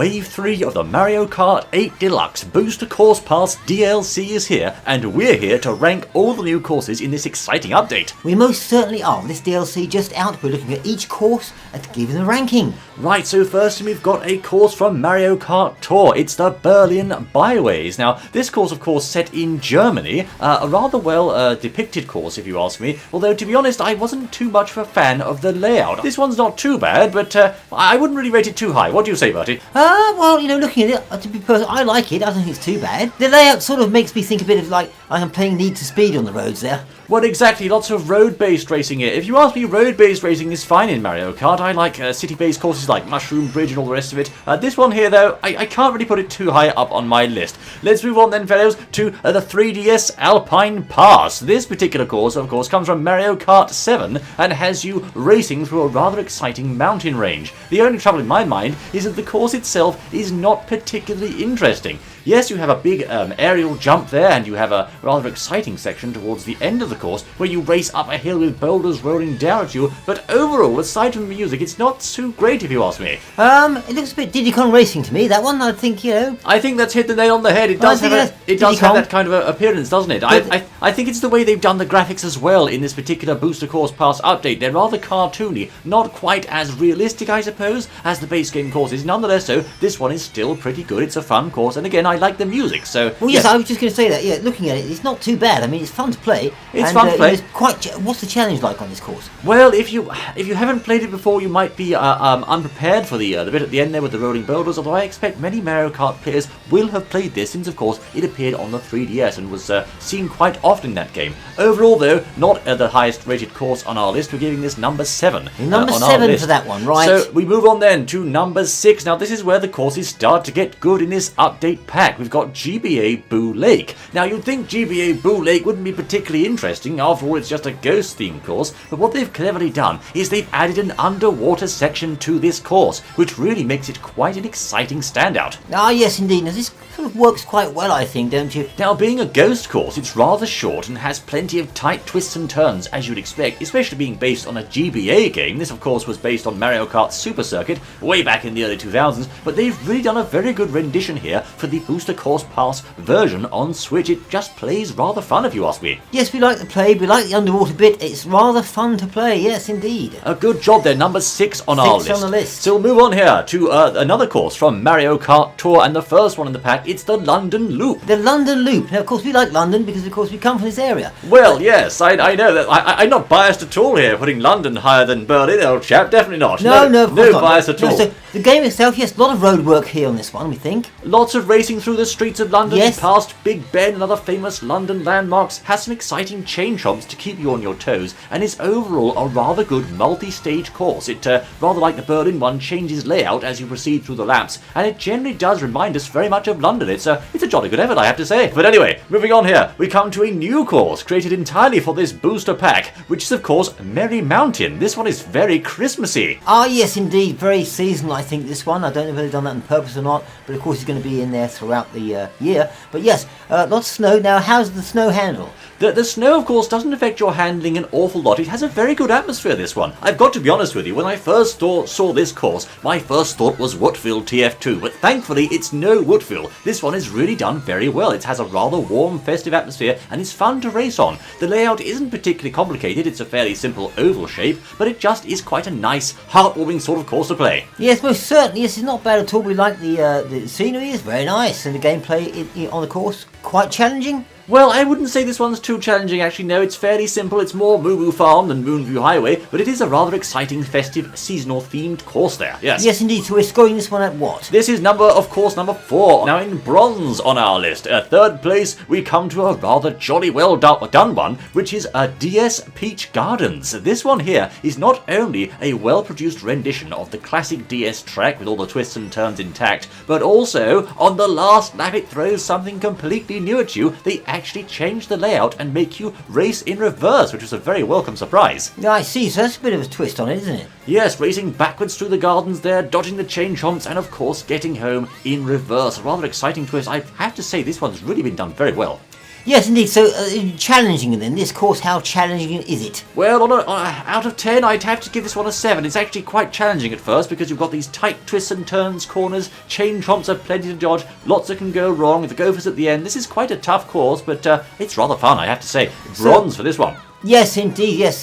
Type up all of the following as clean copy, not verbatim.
Wave 3 of the Mario Kart 8 Deluxe Booster Course Pass DLC is here, and we're here to rank all the new courses in this exciting update. We most certainly are. With this DLC just out, we're looking at each course and giving them a ranking. Right, so first we've got a course from Mario Kart Tour. It's the Berlin Byways. Now, this course, of course, set in Germany. A rather well depicted course, if you ask me. Although, to be honest, I wasn't too much of a fan of the layout. This one's not too bad, but I wouldn't really rate it too high. What do you say, Bertie? Well, you know, looking at it, to be personal, I like it. I don't think it's too bad. The layout sort of makes me think a bit of like I'm playing Need for Speed on the roads there. Well, exactly. Lots of road-based racing here. If you ask me, road-based racing is fine in Mario Kart. I like city-based courses like Mushroom Bridge and all the rest of it. This one here, though, I can't really put it too high up on my list. Let's move on then, fellows, to the 3DS Alpine Pass. This particular course, of course, comes from Mario Kart 7 and has you racing through a rather exciting mountain range. The only trouble in my mind is that the course itself is not particularly interesting. Yes, you have a big aerial jump there, and you have a rather exciting section towards the end of the course where you race up a hill with boulders rolling down at you, but overall, aside from the music, it's not too great if you ask me. It looks a bit Diddy Kong Racing to me, that one. I think, you know... I think that's hit the nail on the head. It does have that kind of appearance, doesn't it? I think it's the way they've done the graphics as well in this particular Booster Course Pass update. They're rather cartoony, not quite as realistic, I suppose, as the base game course is. Nonetheless, though, this one is still pretty good. It's a fun course, and again, I like the music, so... Well, yes, I was just going to say that, yeah, looking at it, it's not too bad. I mean, it's fun to play. It's fun to play. What's the challenge like on this course? Well, if you haven't played it before, you might be unprepared for the bit at the end there with the rolling boulders, although I expect many Mario Kart players will have played this since, of course, it appeared on the 3DS and was seen quite often in that game. Overall, though, not the highest rated course on our list. We're giving this number 7 Number on 7 our list. for that one, right? So we move on then to number 6. Now, this is where the courses start to get good in this update pack. We've got GBA Boo Lake. Now, you'd think GBA Boo Lake wouldn't be particularly interesting. After all, it's just a ghost-themed course. But what they've cleverly done is they've added an underwater section to this course, which really makes it quite an exciting standout. Ah, yes, indeed. Now, this sort of works quite well, I think, don't you? Now, being a ghost course, it's rather short and has plenty of tight twists and turns, as you'd expect, especially being based on a GBA game. This, of course, was based on Mario Kart Super Circuit way back in the early 2000s, but they've really done a very good rendition here for the Booster Course Pass version on Switch. It just plays rather fun, if you ask me. Yes, we like the play, we like the underwater bit. It's rather fun to play, yes, indeed. A good job there, number 6 on our list. On the list. So we'll move on here to another course from Mario Kart Tour, and the first one in the pack, it's the London Loop. The London Loop. Now, of course, we like London because, of course, we come from this area. Well, yes, I know that. I'm not biased at all here, putting London higher than Berlin, old chap. Definitely not. No bias at all. So the game itself, yes, a lot of road work here on this one, we think. Lots of racing through the streets of London, yes. Past Big Ben and other famous London landmarks, has some exciting chain chomps to keep you on your toes, and is overall a rather good multi-stage course. It, rather like the Berlin one, changes layout as you proceed through the laps, and it generally does remind us very much of London. It's a jolly good effort, I have to say. But anyway, moving on here, we come to a new course created entirely for this booster pack, which is, of course, Merry Mountain. This one is very Christmassy. Ah, yes, indeed. Very seasonal, I think, this one. I don't know if they've done that on purpose or not, but of course it's going to be in there throughout the year. But yes, lots of snow. Now, how's the snow handle? The snow, of course, doesn't affect your handling an awful lot. It has a very good atmosphere, this one. I've got to be honest with you, when I first saw this course, my first thought was Woodville TF2, but thankfully it's no Woodville. This one is really done very well. It has a rather warm, festive atmosphere, and it's fun to race on. The layout isn't particularly complicated. It's a fairly simple oval shape, but it just is quite a nice, heartwarming sort of course to play. Yes, most certainly. Yes, it's not bad at all. We like the scenery is very nice, and the gameplay on the course quite challenging. Well, I wouldn't say this one's too challenging, actually. No, it's fairly simple. It's more Moo Moo Farm than Moonview Highway, but it is a rather exciting, festive, seasonal-themed course there. Yes. Yes, indeed. So we're scoring this one at what? This is number 4. Now in bronze on our list. At third place, we come to a rather jolly well done one, which is a DS Peach Gardens. This one here is not only a well-produced rendition of the classic DS track with all the twists and turns intact, but also, on the last lap, it throws something completely new at you. They actually change the layout and make you race in reverse, which was a very welcome surprise. Yeah, I see, so that's a bit of a twist on it, isn't it? Yes, racing backwards through the gardens there, dodging the chain chomps, and of course getting home in reverse. A rather exciting twist. I have to say, this one's really been done very well. Yes, indeed. So, challenging then. This course, how challenging is it? Well, out of 10, I'd have to give this one a 7. It's actually quite challenging at first because you've got these tight twists and turns, corners, chain tromps are plenty to dodge, lots that can go wrong, the gophers at the end. This is quite a tough course, but it's rather fun, I have to say. Bronze for this one. Yes, indeed, yes.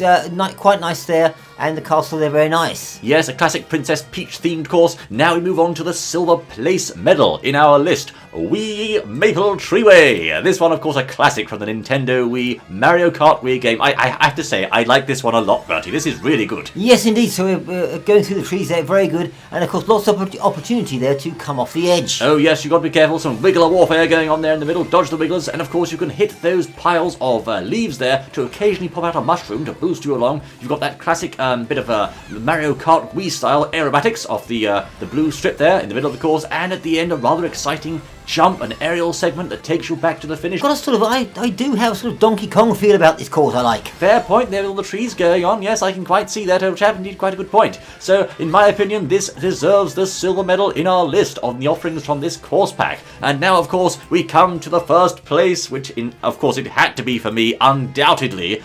Quite nice there. And the castle there, very nice. Yes, a classic Princess Peach themed course. Now we move on to the silver place medal in our list. Wii Maple Treeway. This one, of course, a classic from the Nintendo Wii Mario Kart Wii game. I have to say, I like this one a lot, Bertie. This is really good. Yes, indeed. So we're going through the trees there, very good. And of course, lots of opportunity there to come off the edge. Oh yes, you've got to be careful. Some wiggler warfare going on there in the middle. Dodge the wigglers. And of course, you can hit those piles of leaves there to occasionally pop out a mushroom to boost you along. You've got that classic bit of Mario Kart Wii style aerobatics off the blue strip there in the middle of the course. And at the end, a rather exciting jump, an aerial segment that takes you back to the finish. Got a sort of, I do have a sort of Donkey Kong feel about this course, I like. Fair point there with all the trees going on. Yes, I can quite see that, old chap. Indeed, quite a good point. So, in my opinion, this deserves the silver medal in our list of the offerings from this course pack. And now, of course, we come to the first place, which, of course, it had to be for me, undoubtedly,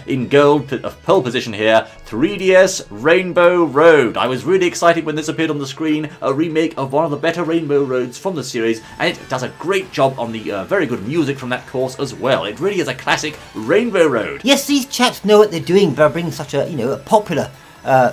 in pole position here, 3DS Rainbow Road. I was really excited when this appeared on the screen, a remake of one of the better Rainbow Roads from the series, and it does a great job on the very good music from that course as well. It really is a classic Rainbow Road. Yes, these chaps know what they're doing by bringing such a popular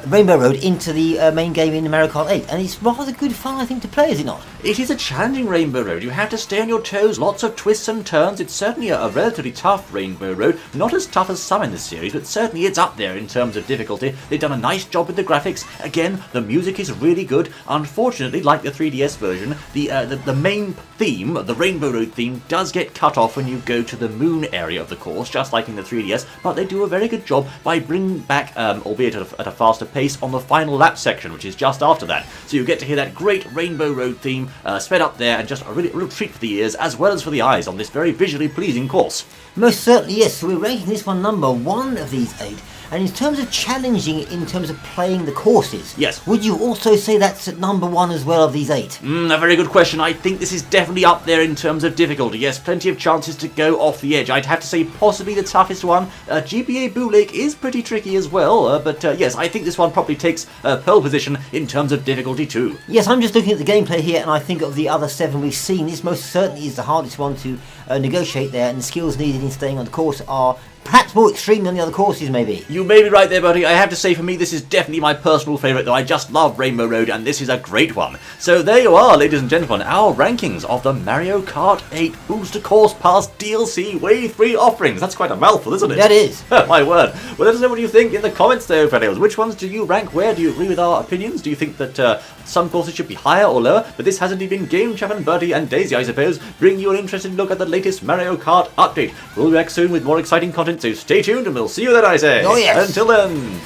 Rainbow Road into the main game in Mario Kart 8, and it's rather good fun, I think, to play, is it not? It is a challenging Rainbow Road. You have to stay on your toes, lots of twists and turns. It's certainly a relatively tough Rainbow Road, not as tough as some in the series, but certainly it's up there in terms of difficulty. They've done a nice job with the graphics. Again, the music is really good. Unfortunately, like the 3DS version, the main theme, the Rainbow Road theme, does get cut off when you go to the moon area of the course, just like in the 3DS, but they do a very good job by bringing back, albeit at a faster pace, on the final lap section, which is just after that. So you get to hear that great Rainbow Road theme sped up there, and just a real treat for the ears as well as for the eyes on this very visually pleasing course. Most certainly, yes. So we're ranking this one number 1 of these 8. And in terms of challenging, in terms of playing the courses, yes, would you also say that's at number 1 as well of these 8? A very good question. I think this is definitely up there in terms of difficulty. Yes, plenty of chances to go off the edge. I'd have to say possibly the toughest one. GBA Boo Lake is pretty tricky as well, but yes, I think this one probably takes pole position in terms of difficulty too. Yes, I'm just looking at the gameplay here, and I think of the other 7 we've seen, this most certainly is the hardest one to negotiate there, and the skills needed in staying on the course are perhaps more extreme than the other courses, maybe. You may be right there, Bertie. I have to say, for me, this is definitely my personal favourite, though I just love Rainbow Road, and this is a great one. So there you are, ladies and gentlemen, our rankings of the Mario Kart 8 Booster Course Pass DLC Wave 3 offerings. That's quite a mouthful, isn't it? That is. My word. Well, let us know what you think in the comments there, fellows. Which ones do you rank where? Do you agree with our opinions? Do you think that some courses should be higher or lower? But this has indeed been GameChap and Bertie and Daisy, I suppose, bringing you an interesting look at the latest Mario Kart update. We'll be back soon with more exciting content, so stay tuned and we'll see you then, I say. Oh, yes. Until then.